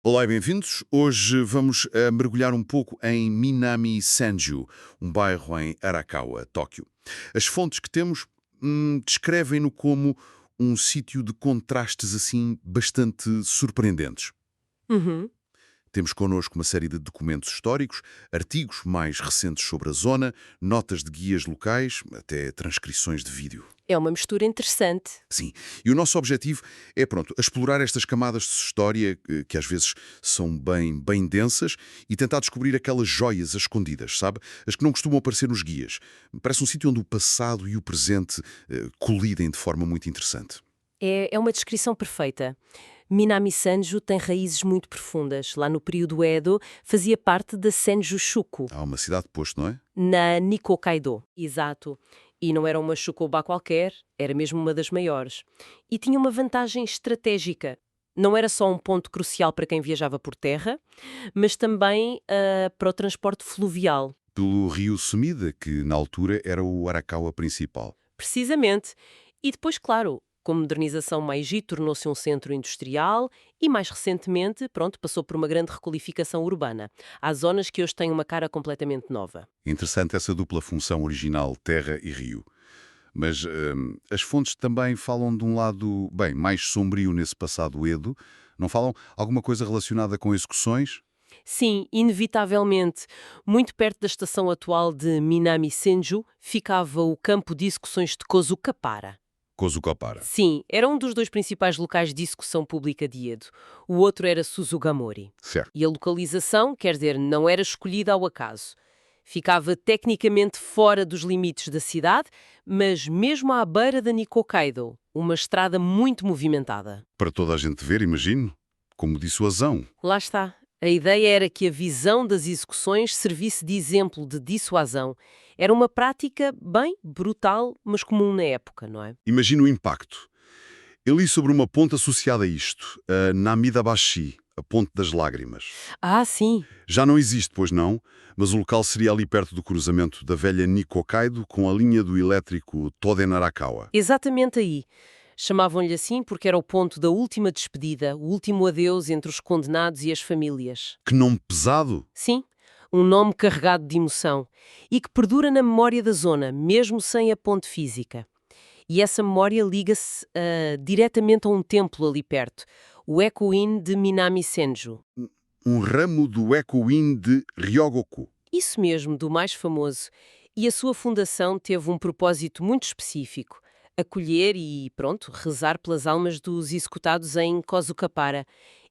Olá e bem-vindos. Hoje vamos mergulhar um pouco em Minami-Senju, um bairro em Arakawa, Tóquio. As fontes que temos descrevem-no como um sítio de contrastes assim bastante surpreendentes. Uhum. Temos connosco uma série de documentos históricos, artigos mais recentes sobre a zona, notas de guias locais, até transcrições de vídeo. É uma mistura interessante. Sim, e o nosso objetivo é, pronto, explorar estas camadas de história que às vezes são bem densas e tentar descobrir aquelas joias escondidas, sabe? As que não costumam aparecer nos guias. Parece um sítio onde o passado e o presente colidem de forma muito interessante. É uma descrição perfeita. Minami Sanju tem raízes muito profundas. Lá no período Edo, fazia parte da Senju-shuku, Há uma cidade-posto, não é? na Nikokaido. Exato. E não era uma shukoba qualquer, era mesmo uma das maiores. E tinha uma vantagem estratégica. Não era só um ponto crucial para quem viajava por terra, mas também para o transporte fluvial. Pelo rio Sumida, que na altura era o Arakawa principal. Precisamente. E depois, claro, com a modernização, Meiji tornou-se um centro industrial e, mais recentemente, pronto, passou por uma grande requalificação urbana. Há zonas que hoje têm uma cara completamente nova. Interessante essa dupla função original, terra e rio. Mas as fontes também falam de um lado, bem, mais sombrio nesse passado Edo. Não falam alguma coisa relacionada com execuções? Sim, inevitavelmente, muito perto da estação atual de Minami Senju, ficava o campo de execuções de Kozukapara. Kozukapara. Sim, era um dos dois principais locais de execução pública de Edo. O outro era Suzugamori. Certo. E a localização, quer dizer, não era escolhida ao acaso. Ficava tecnicamente fora dos limites da cidade, mas mesmo à beira da Nikokaido, uma estrada muito movimentada. Para toda a gente ver, imagino, como dissuasão. Lá está. A ideia era que a visão das execuções servisse de exemplo de dissuasão. Era uma prática bem brutal, mas comum na época, não é? Imagino o impacto. Eu li sobre uma ponte associada a isto, a Namidabashi, a Ponte das Lágrimas. Ah, sim. Já não existe, pois não, mas o local seria ali perto do cruzamento da velha Nikokaido com a linha do elétrico Toden Arakawa. Exatamente aí. Chamavam-lhe assim porque era o ponto da última despedida, o último adeus entre os condenados e as famílias. Que nome pesado! Sim, um nome carregado de emoção e que perdura na memória da zona, mesmo sem a ponte física. E essa memória liga-se diretamente a um templo ali perto, o Eko-in de Minami Senju. Um ramo do Eko-in de Ryogoku. Isso mesmo, do mais famoso. E a sua fundação teve um propósito muito específico: acolher e, pronto, rezar pelas almas dos executados em Kozukapara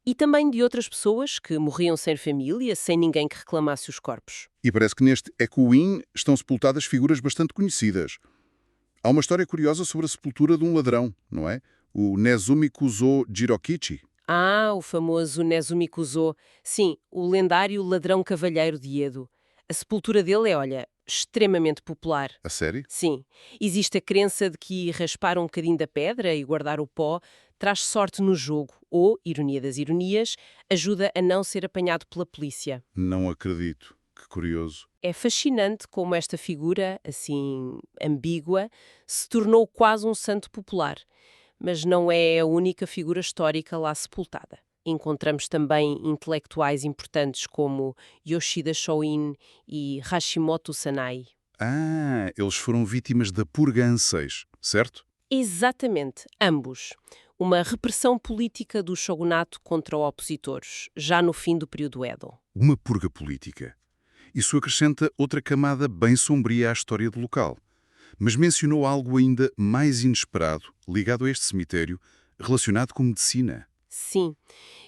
e também de outras pessoas que morriam sem família, sem ninguém que reclamasse os corpos. E parece que neste Eko-in estão sepultadas figuras bastante conhecidas. Há uma história curiosa sobre a sepultura de um ladrão, não é? O Nezumi Kuzo Jirokichi. Ah, o famoso Nezumi Kuzo. Sim, o lendário ladrão cavalheiro de Edo. A sepultura dele é, olha, extremamente popular. A série? Sim, existe a crença de que raspar um bocadinho da pedra e guardar o pó traz sorte no jogo ou, ironia das ironias, ajuda a não ser apanhado pela polícia. Não acredito. Que curioso. É fascinante como esta figura, assim, ambígua, se tornou quase um santo popular. Mas não é a única figura histórica lá sepultada. Encontramos também intelectuais importantes como Yoshida Shoin e Hashimoto Sanai. Ah, eles foram vítimas da Purga Anseios, certo? Exatamente, ambos. Uma repressão política do shogunato contra opositores, já no fim do período Edo. Uma purga política. Isso acrescenta outra camada bem sombria à história do local. Mas mencionou algo ainda mais inesperado, ligado a este cemitério, relacionado com medicina. Sim,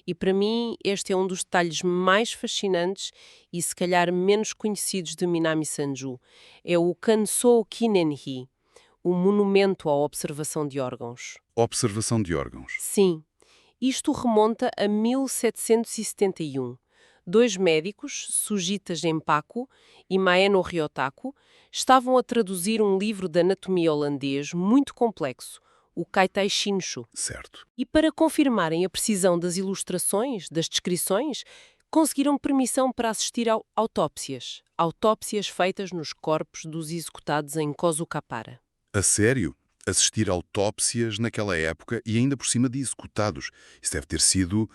e para mim este é um dos detalhes mais fascinantes e se calhar menos conhecidos de Minami Sanju. É o Kansou Kinenhi, o monumento à observação de órgãos. Observação de órgãos. Sim, isto remonta a 1771. Dois médicos, Sujita Genpaku e Maeno Ryotaku, estavam a traduzir um livro de anatomia holandês muito complexo, o Kaitai Shinshu. Certo. E para confirmarem a precisão das ilustrações, das descrições, conseguiram permissão para assistir a autópsias. Autópsias feitas nos corpos dos executados em Kozukapara. A sério? Assistir a autópsias naquela época e ainda por cima de executados. Isso deve ter sido,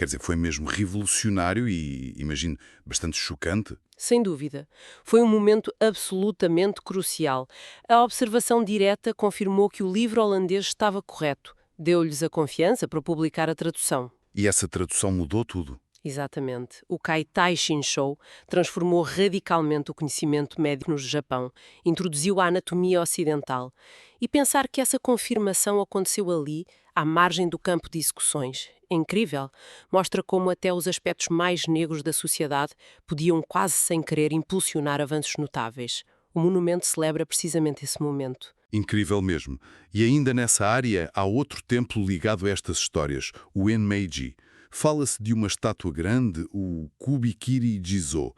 Quer dizer, foi mesmo revolucionário e, imagino, bastante chocante. Sem dúvida. Foi um momento absolutamente crucial. A observação direta confirmou que o livro holandês estava correto. Deu-lhes a confiança para publicar a tradução. E essa tradução mudou tudo. Exatamente. O Kaitai Shinshou transformou radicalmente o conhecimento médico no Japão, introduziu a anatomia ocidental. E pensar que essa confirmação aconteceu ali, à margem do campo de execuções, é incrível. Mostra como até os aspectos mais negros da sociedade podiam quase sem querer impulsionar avanços notáveis. O monumento celebra precisamente esse momento. Incrível mesmo. E ainda nessa área há outro templo ligado a estas histórias, o Enmeiji. Fala-se de uma estátua grande, o Kubikiri Jizo.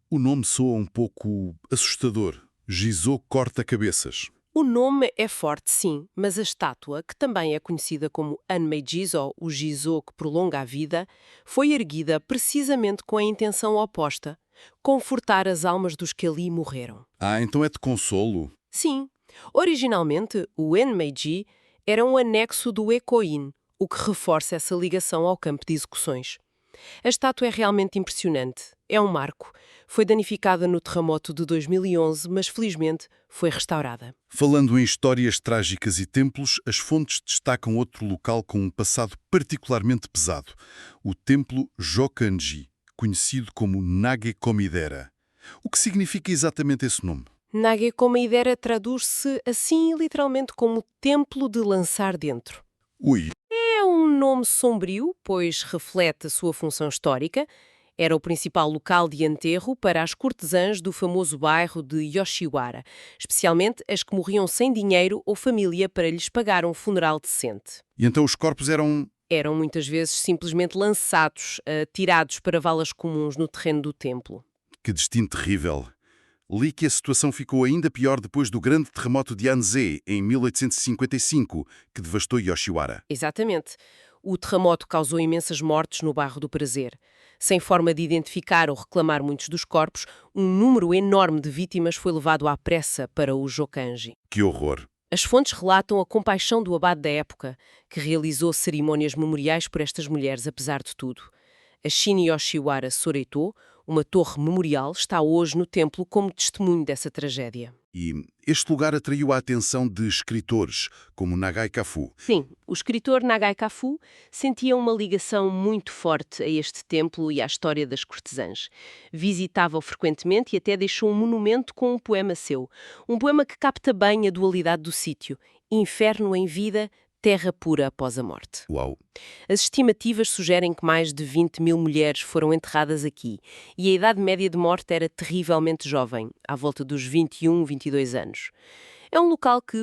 O nome soa um pouco assustador. Jizo corta cabeças. O nome é forte, sim, mas a estátua, que também é conhecida como Anmei-jizo, o Jizo que prolonga a vida, foi erguida precisamente com a intenção oposta: confortar as almas dos que ali morreram. Ah, então é de consolo. Sim, originalmente o Enmeiji era um anexo do Ekoin, o que reforça essa ligação ao campo de execuções. A estátua é realmente impressionante. É um marco. Foi danificada no terremoto de 2011, mas felizmente foi restaurada. Falando em histórias trágicas e templos, as fontes destacam outro local com um passado particularmente pesado, o templo Jokanji, conhecido como Nage-Komidera. O que significa exatamente esse nome? Nage-Komidera traduz-se assim literalmente como templo de lançar dentro. Ui, É um nome sombrio, pois reflete a sua função histórica. Era o principal local de enterro para as cortesãs do famoso bairro de Yoshiwara, especialmente as que morriam sem dinheiro ou família para lhes pagar um funeral decente. e então os corpos eram... Eram muitas vezes simplesmente lançados, tirados para valas comuns no terreno do templo. Que destino terrível. Li que a situação ficou ainda pior depois do grande terremoto de Anzei, em 1855, que devastou Yoshiwara. Exatamente. O terremoto causou imensas mortes no bairro do Prazer. Sem forma de identificar ou reclamar muitos dos corpos, um número enorme de vítimas foi levado à pressa para o Jokanji. Que horror. As fontes relatam a compaixão do abade da época, que realizou cerimônias memoriais por estas mulheres, apesar de tudo. A Shin Yoshiwara Soreito, uma torre memorial, está hoje no templo como testemunho dessa tragédia. E este lugar atraiu a atenção de escritores, como Nagai Kafu. Sim, o escritor Nagai Kafu sentia uma ligação muito forte a este templo e à história das cortesãs. Visitava-o frequentemente e até deixou um monumento com um poema seu. Um poema que capta bem a dualidade do sítio: inferno em vida, terra pura após a morte. Uau! As estimativas sugerem que mais de 20 mil mulheres foram enterradas aqui e a idade média de morte era terrivelmente jovem, à volta dos 21, 22 anos. É um local que,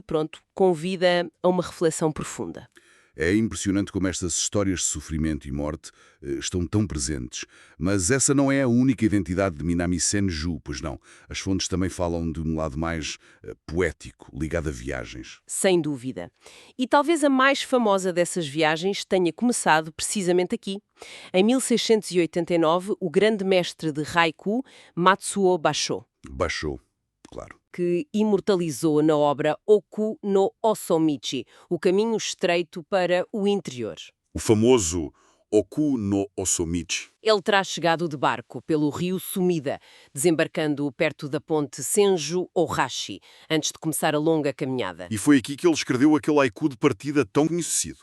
convida a uma reflexão profunda. É impressionante como estas histórias de sofrimento e morte estão tão presentes. Mas essa não é a única identidade de Minami Senju, pois não. As fontes também falam de um lado mais poético, ligado a viagens. Sem dúvida. E talvez a mais famosa dessas viagens tenha começado precisamente aqui. Em 1689, o grande mestre de haiku, Matsuo Basho, Baixou, claro. que imortalizou na obra Oku no Osomichi, o caminho estreito para o interior. O famoso Oku no Osomichi. Ele terá chegado de barco pelo rio Sumida, desembarcando perto da ponte Senju-Ohashi, antes de começar a longa caminhada. E foi aqui que ele escreveu aquele haiku de partida tão conhecido.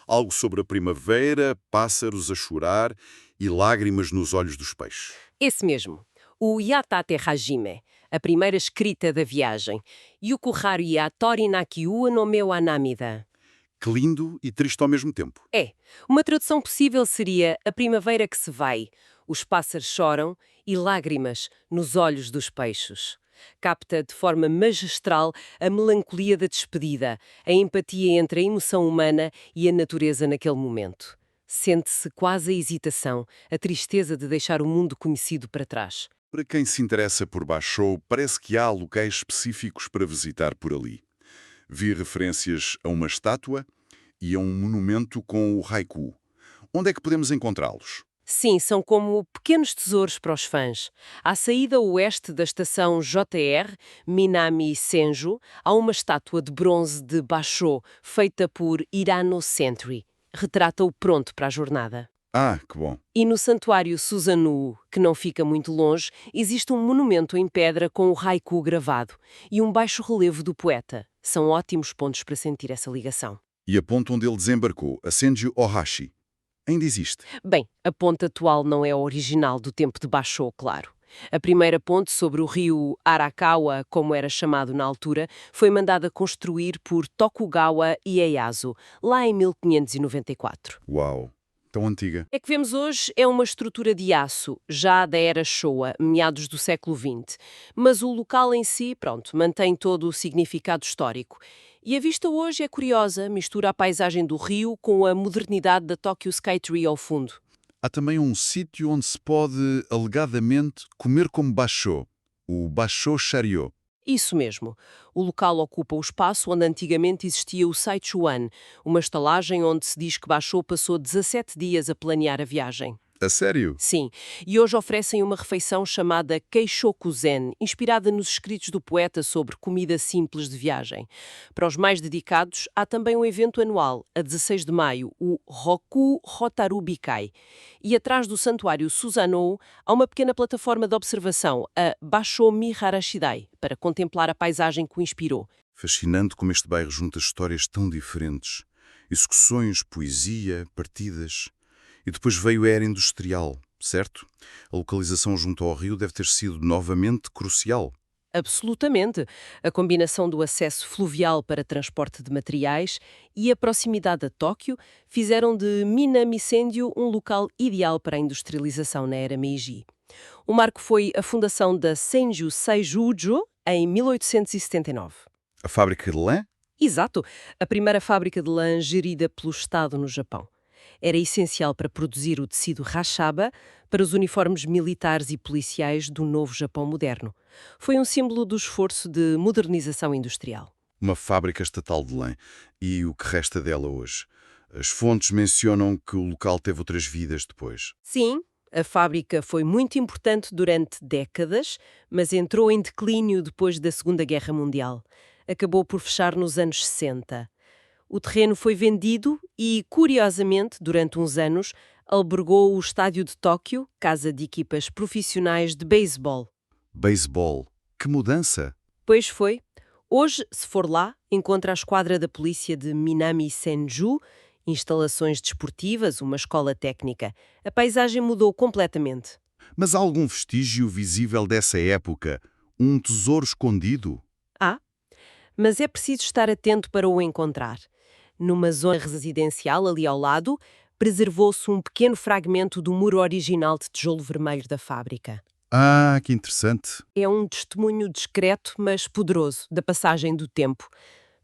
Algo sobre a primavera, pássaros a chorar e lágrimas nos olhos dos peixes. Esse mesmo, o Yatate Hajime, a primeira escrita da viagem, Yukuharu ya Tori Nakiu no meu Anamida. Que lindo e triste ao mesmo tempo. Uma tradução possível seria a primavera que se vai, os pássaros choram e lágrimas nos olhos dos peixes. Capta de forma magistral a melancolia da despedida, a empatia entre a emoção humana e a natureza naquele momento. Sente-se quase a hesitação, a tristeza de deixar o mundo conhecido para trás. Para quem se interessa por Basho, parece que há locais específicos para visitar por ali. Vi referências a uma estátua e a um monumento com o haiku. Onde é que podemos encontrá-los? Sim, são como pequenos tesouros para os fãs. À saída oeste da estação JR, Minami Senju, há uma estátua de bronze de Basho, feita por Hirano Sentry. Retrata-o pronto para a jornada. Ah, que bom. E no Santuário Susanoo, que não fica muito longe, existe um monumento em pedra com o haiku gravado e um baixo relevo do poeta. São ótimos pontos para sentir essa ligação. E a ponte onde ele desembarcou, a Senju Ohashi, ainda existe. Bem, a ponte atual não é a original do tempo de Basho, claro. A primeira ponte sobre o rio Arakawa, como era chamado na altura, foi mandada construir por Tokugawa Ieyasu, lá em 1594. Uau, tão antiga. É que vemos hoje é uma estrutura de aço, já da era Showa, meados do século XX. Mas o local em si, pronto, mantém todo o significado histórico. E a vista hoje é curiosa, mistura a paisagem do rio com a modernidade da Tokyo Skytree ao fundo. Há também um sítio onde se pode, alegadamente, comer como Basho, o Basho Sharyo. Isso mesmo. O local ocupa o espaço onde antigamente existia o Saichuan, uma estalagem onde se diz que Basho passou 17 dias a planear a viagem. A sério? Sim, e hoje oferecem uma refeição chamada Keishoku-zen, inspirada nos escritos do poeta sobre comida simples de viagem. Para os mais dedicados, há também um evento anual, a 16 de maio, o Roku Hotaru Bikai. E atrás do santuário Susanoo, há uma pequena plataforma de observação, a Basho Miharashidai, para contemplar a paisagem que o inspirou. Fascinante como este bairro junta histórias tão diferentes. Execuções, poesia, partidas. E depois veio a era industrial, certo? A localização junto ao rio deve ter sido novamente crucial. Absolutamente. A combinação do acesso fluvial para transporte de materiais e a proximidade a Tóquio fizeram de Minami-Senju um local ideal para a industrialização na era Meiji. O marco foi a fundação da Senju Seijujo em 1879. A fábrica de lã? Exato, a primeira fábrica de lã gerida pelo Estado no Japão. Era essencial para produzir o tecido rachaba para os uniformes militares e policiais do novo Japão moderno. Foi um símbolo do esforço de modernização industrial. Uma fábrica estatal de lã. E o que resta dela hoje? As fontes mencionam que o local teve outras vidas depois. Sim, a fábrica foi muito importante durante décadas, mas entrou em declínio depois da Segunda Guerra Mundial. Acabou por fechar nos anos 60. O terreno foi vendido e, curiosamente, durante uns anos, albergou o Estádio de Tóquio, casa de equipas profissionais de beisebol. Beisebol. Que mudança! Pois foi. Hoje, se for lá, encontra a esquadra da polícia de Minami-Senju, instalações desportivas, uma escola técnica. A paisagem mudou completamente. Mas há algum vestígio visível dessa época? Um tesouro escondido? Mas é preciso estar atento para o encontrar. Numa zona residencial ali ao lado, preservou-se um pequeno fragmento do muro original de tijolo vermelho da fábrica. Ah, que interessante. É um testemunho discreto, mas poderoso, da passagem do tempo.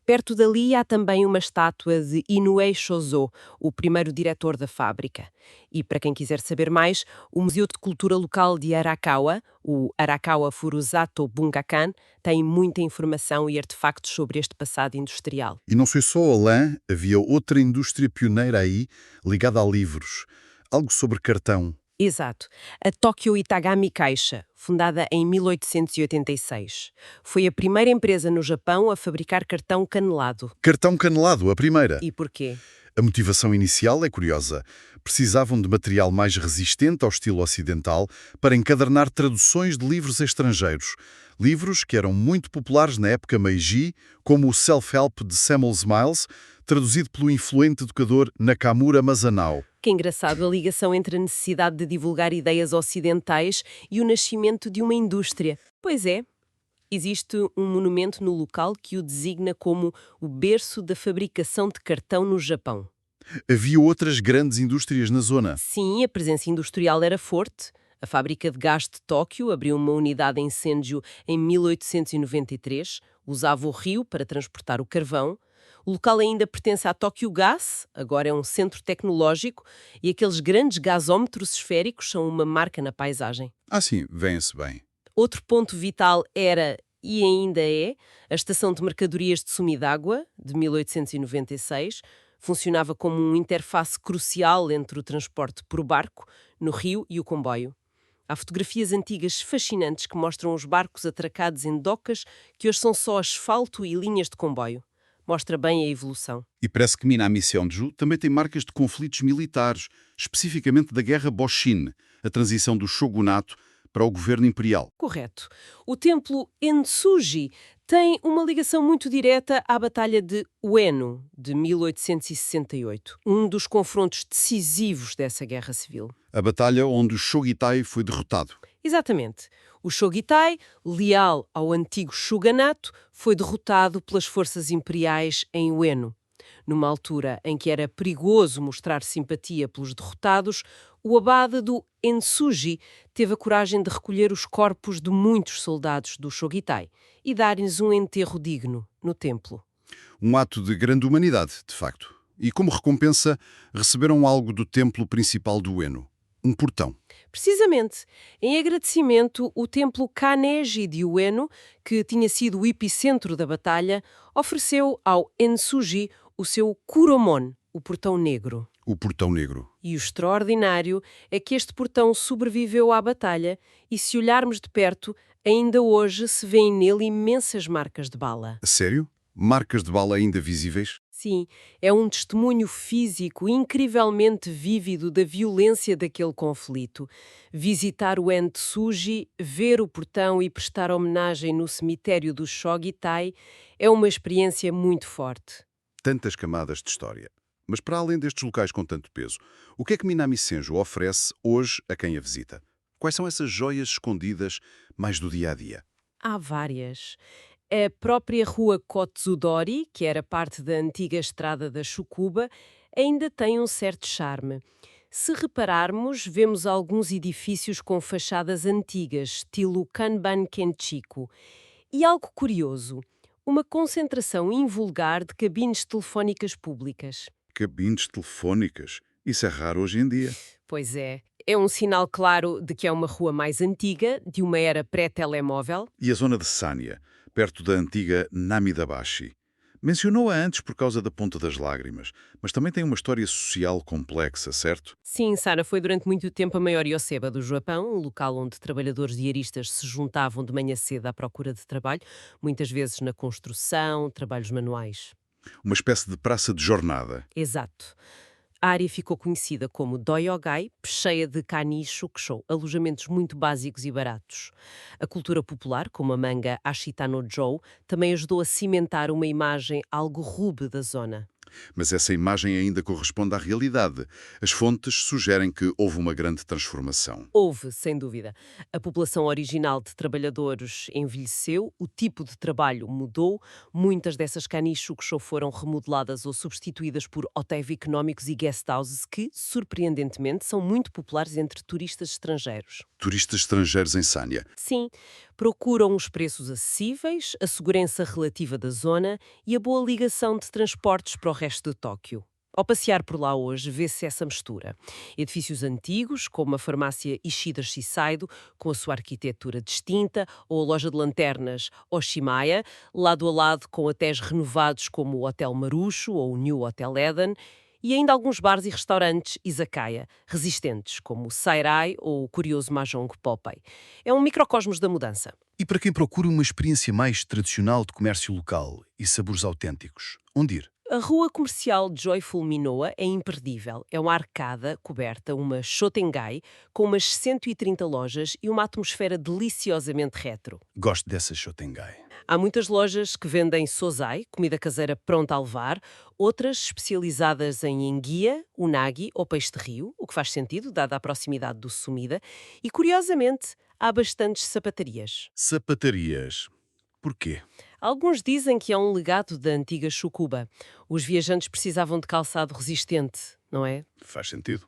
Perto dali há também uma estátua de Inoue Shozo, o primeiro diretor da fábrica. E, para quem quiser saber mais, o Museu de Cultura Local de Arakawa, o Arakawa Furusato Bungakan, tem muita informação e artefactos sobre este passado industrial. E não foi só a lã, havia outra indústria pioneira aí, ligada a livros. Algo sobre cartão. Exato. A Tokyo Itagami Caixa, fundada em 1886. Foi a primeira empresa no Japão a fabricar cartão canelado. Cartão canelado, a primeira. E porquê? A motivação inicial é curiosa. Precisavam de material mais resistente ao estilo ocidental para encadernar traduções de livros estrangeiros. Livros que eram muito populares na época Meiji, como o Self-Help de Samuel Smiles, traduzido pelo influente educador Nakamura Mazanao. Que engraçado a ligação entre a necessidade de divulgar ideias ocidentais e o nascimento de uma indústria. Pois é. Existe um monumento no local que o designa como o berço da fabricação de cartão no Japão. Havia outras grandes indústrias na zona. Sim, a presença industrial era forte. A fábrica de gás de Tóquio abriu uma unidade em Senju em 1893, usava o rio para transportar o carvão. O local ainda pertence à Tokyo Gas, agora é um centro tecnológico, e aqueles grandes gasómetros esféricos são uma marca na paisagem. Ah, sim, vem-se bem. Outro ponto vital era, e ainda é, a estação de mercadorias de Sumidágua, de 1896, funcionava como uma interface crucial entre o transporte por barco, no rio, e o comboio. Há fotografias antigas fascinantes que mostram os barcos atracados em docas que hoje são só asfalto e linhas de comboio. Mostra bem a evolução. E parece que Minami-Senju também tem marcas de conflitos militares, especificamente da Guerra Boshin, a transição do shogunato para o governo imperial. Correto. O templo Ensuji tem uma ligação muito direta à Batalha de Ueno, de 1868, um dos confrontos decisivos dessa guerra civil. A batalha onde o Shogitai foi derrotado. Exatamente. O Shogitai, leal ao antigo shogunato, foi derrotado pelas forças imperiais em Ueno. Numa altura em que era perigoso mostrar simpatia pelos derrotados, o abade do Ensuji teve a coragem de recolher os corpos de muitos soldados do Shogitai e dar-lhes um enterro digno no templo. Um ato de grande humanidade, de facto. E como recompensa, receberam algo do templo principal do Ueno. Um portão. Precisamente, em agradecimento, o templo Kanneji de Ueno, que tinha sido o epicentro da batalha, ofereceu ao Ensuji o seu Kuromon, o portão negro. O portão negro. E o extraordinário é que este portão sobreviveu à batalha e, se olharmos de perto, ainda hoje se vêem nele imensas marcas de bala. A sério? Marcas de bala ainda visíveis? Sim, é um testemunho físico incrivelmente vívido da violência daquele conflito. Visitar o Ensuji, ver o portão e prestar homenagem no cemitério do Shogitai é uma experiência muito forte. Tantas camadas de história. Mas para além destes locais com tanto peso, o que é que Minami-Senju oferece hoje a quem a visita? Quais são essas joias escondidas mais do dia-a-dia? Há várias. A própria rua Kotsudori, que era parte da antiga estrada da Tsukuba, ainda tem um certo charme. Se repararmos, vemos alguns edifícios com fachadas antigas, estilo Kanban Kenchiku. E algo curioso, uma concentração invulgar de cabines telefónicas públicas. Cabines telefónicas. Isso é raro hoje em dia. Pois é um sinal claro de que é uma rua mais antiga, de uma era pré-telemóvel. E a zona de Sanya, perto da antiga Namidabashi. Mencionou-a antes por causa da Ponta das Lágrimas, mas também tem uma história social complexa, certo? Sim, Sara, foi durante muito tempo a maior Yoseba do Japão, um local onde trabalhadores diaristas se juntavam de manhã cedo à procura de trabalho, muitas vezes na construção, trabalhos manuais. Uma espécie de praça de jornada. Exato. A área ficou conhecida como Doyogai, cheia de kani shukusho, alojamentos muito básicos e baratos. A cultura popular, como a manga Ashita no Jou, também ajudou a cimentar uma imagem algo rude da zona. Mas essa imagem ainda corresponde à realidade. As fontes sugerem que houve uma grande transformação. Houve, sem dúvida. A população original de trabalhadores envelheceu, o tipo de trabalho mudou, muitas dessas canichucos foram remodeladas ou substituídas por hotéis económicos e guest houses que, surpreendentemente, são muito populares entre turistas estrangeiros. Turistas estrangeiros em Sanya. Sim, procuram os preços acessíveis, a segurança relativa da zona e a boa ligação de transportes para o resto de Tóquio. Ao passear por lá hoje, vê-se essa mistura. Edifícios antigos, como a farmácia Ishida Shiseido, com a sua arquitetura distinta, ou a loja de lanternas Oshimaya, lado a lado com hotéis renovados como o Hotel Marucho ou o New Hotel Eden, e ainda alguns bares e restaurantes izakaya, resistentes, como o Sairai ou o curioso Mahjong Popeye. É um microcosmos da mudança. E para quem procura uma experiência mais tradicional de comércio local e sabores autênticos, onde ir? A rua comercial Joyful Minoa é imperdível. É uma arcada coberta, uma shotengai, com umas 130 lojas e uma atmosfera deliciosamente retro. Gosto dessa Shotengai. Há muitas lojas que vendem sozai, comida caseira pronta a levar, outras especializadas em enguia, unagi ou peixe de rio, o que faz sentido, dada a proximidade do Sumida, e, curiosamente, há bastantes sapatarias. Sapatarias. Porquê? Alguns dizem que é um legado da antiga Tsukuba. Os viajantes precisavam de calçado resistente, não é? Faz sentido.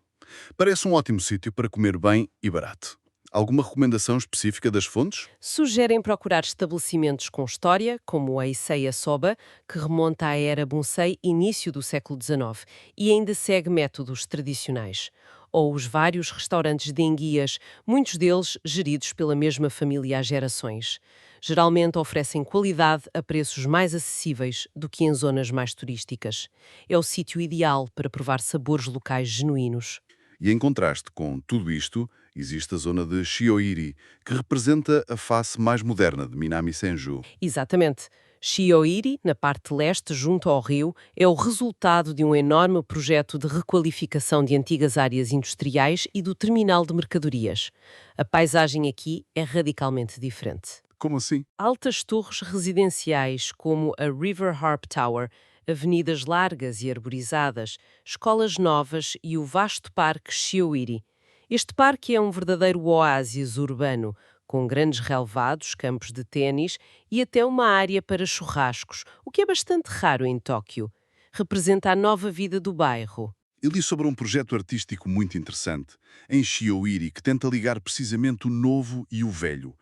Parece um ótimo sítio para comer bem e barato. Alguma recomendação específica das fontes? Sugerem procurar estabelecimentos com história, como a Issei Soba, que remonta à era Bunsei, início do século XIX, e ainda segue métodos tradicionais. Ou os vários restaurantes de enguias, muitos deles geridos pela mesma família há gerações. Geralmente oferecem qualidade a preços mais acessíveis do que em zonas mais turísticas. É o sítio ideal para provar sabores locais genuínos. E em contraste com tudo isto, existe a zona de Shioiri, que representa a face mais moderna de Minami-Senju. Exatamente. Shioiri, na parte leste, junto ao rio, é o resultado de um enorme projeto de requalificação de antigas áreas industriais e do terminal de mercadorias. A paisagem aqui é radicalmente diferente. Como assim? Altas torres residenciais, como a River Harp Tower, avenidas largas e arborizadas, escolas novas e o vasto parque Shioiri. Este parque é um verdadeiro oásis urbano, com grandes relevados, campos de ténis e até uma área para churrascos, o que é bastante raro em Tóquio. Representa a nova vida do bairro. Eu li sobre um projeto artístico muito interessante, em Shioiri, que tenta ligar precisamente o novo e o velho.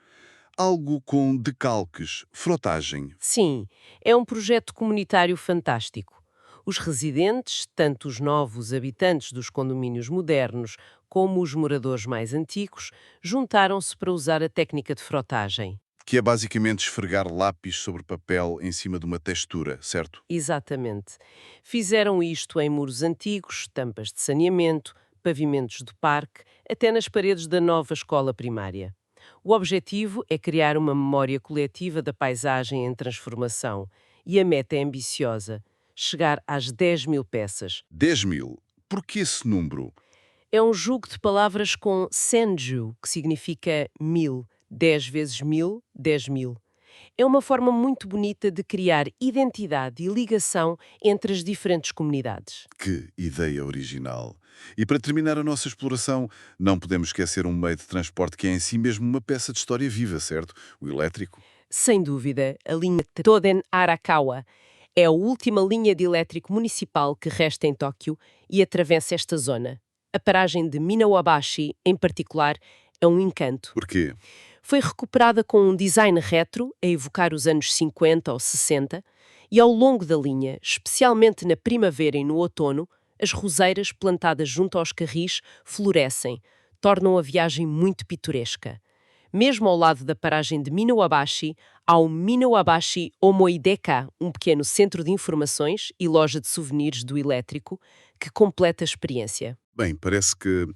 Algo com decalques, frotagem. Sim, é um projeto comunitário fantástico. Os residentes, tanto os novos habitantes dos condomínios modernos como os moradores mais antigos, juntaram-se para usar a técnica de frotagem. Que é basicamente esfregar lápis sobre papel em cima de uma textura, certo? Exatamente. Fizeram isto em muros antigos, tampas de saneamento, pavimentos do parque, até nas paredes da nova escola primária. O objetivo é criar uma memória coletiva da paisagem em transformação. E a meta é ambiciosa: chegar às 10.000 peças. 10.000. Por que esse número? É um jogo de palavras com senju, que significa 1000. 10 vezes 1000, 10.000. É uma forma muito bonita de criar identidade e ligação entre as diferentes comunidades. Que ideia original. E para terminar a nossa exploração, não podemos esquecer um meio de transporte que é em si mesmo uma peça de história viva, certo? O elétrico. Sem dúvida, a linha Toden Arakawa é a última linha de elétrico municipal que resta em Tóquio e atravessa esta zona. A paragem de Minawabashi, em particular, é um encanto. Por quê? Foi recuperada com um design retro, a evocar os anos 50 ou 60, e ao longo da linha, especialmente na primavera e no outono, as roseiras plantadas junto aos carris florescem, tornam a viagem muito pitoresca. Mesmo ao lado da paragem de Minawabashi, há o Minawabashi Omoideka, um pequeno centro de informações e loja de souvenirs do elétrico, que completa a experiência. Bem, parece que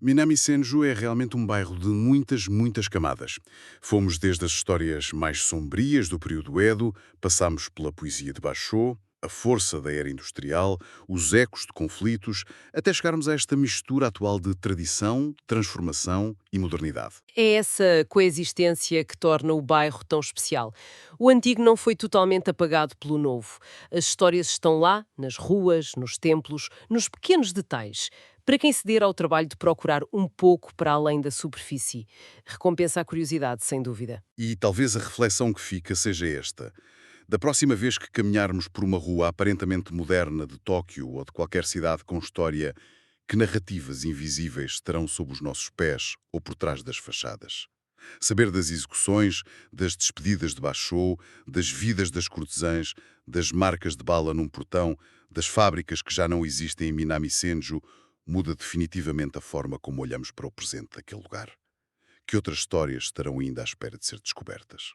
Minami Senju é realmente um bairro de muitas, muitas camadas. Fomos desde as histórias mais sombrias do período Edo, passámos pela poesia de Basho, a força da era industrial, os ecos de conflitos, até chegarmos a esta mistura atual de tradição, transformação e modernidade. É essa coexistência que torna o bairro tão especial. O antigo não foi totalmente apagado pelo novo. As histórias estão lá, nas ruas, nos templos, nos pequenos detalhes. Para quem se der ao trabalho de procurar um pouco para além da superfície, recompensa a curiosidade, sem dúvida. E talvez a reflexão que fica seja esta. Da próxima vez que caminharmos por uma rua aparentemente moderna de Tóquio ou de qualquer cidade com história, que narrativas invisíveis estarão sob os nossos pés ou por trás das fachadas? Saber das execuções, das despedidas de Basho, das vidas das cortesãs, das marcas de bala num portão, das fábricas que já não existem em Minami Senju, muda definitivamente a forma como olhamos para o presente daquele lugar. Que outras histórias estarão ainda à espera de ser descobertas?